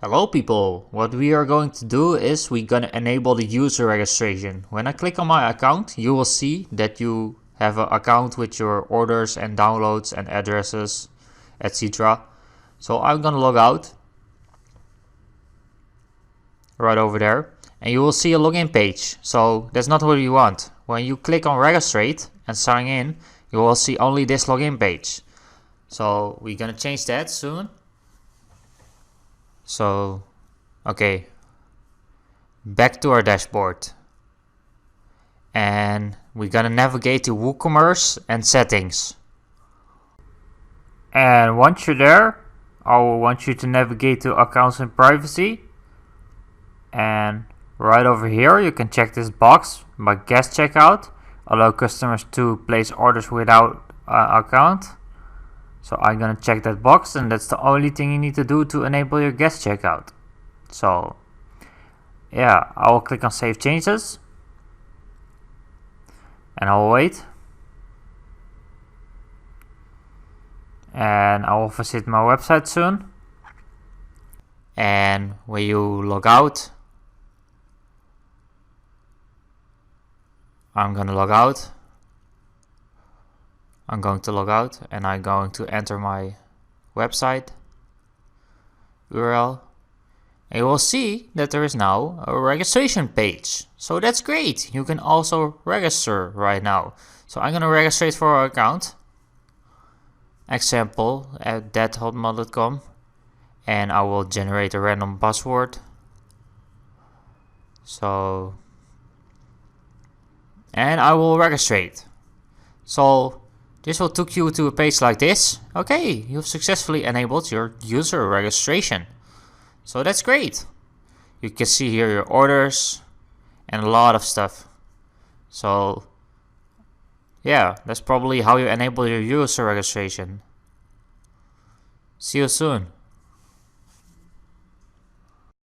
Hello people, what we are going to do is we're gonna enable the user registration. When I click on my account, you will see that you have an account with your orders and downloads and addresses, etc. So I'm gonna log out right over there and you will see a login page. So that's not what you want. When you click on registrate and sign in, you will see only this login page. So we're gonna change that soon. So, okay, back to our dashboard. And we're gonna navigate to WooCommerce and settings. And once you're there, I will want you to navigate to accounts and privacy. And right over here, you can check this box by guest checkout. Allow customers to place orders without account. So I'm gonna check that box, and that's the only thing you need to do to enable your guest checkout. So yeah, I will click on save changes and I will wait. And I will visit my website soon. And when you log out, I'm going to log out and I'm going to enter my website URL. And you will see that there is now a registration page. So that's great. You can also register right now. So I'm going to register for our account. Example at hotmail.com. And I will generate a random password. And I will register. So this will take you to a page like this. Okay, you've successfully enabled your user registration. So that's great. You can see here your orders and a lot of stuff. So yeah, that's probably how you enable your user registration. See you soon.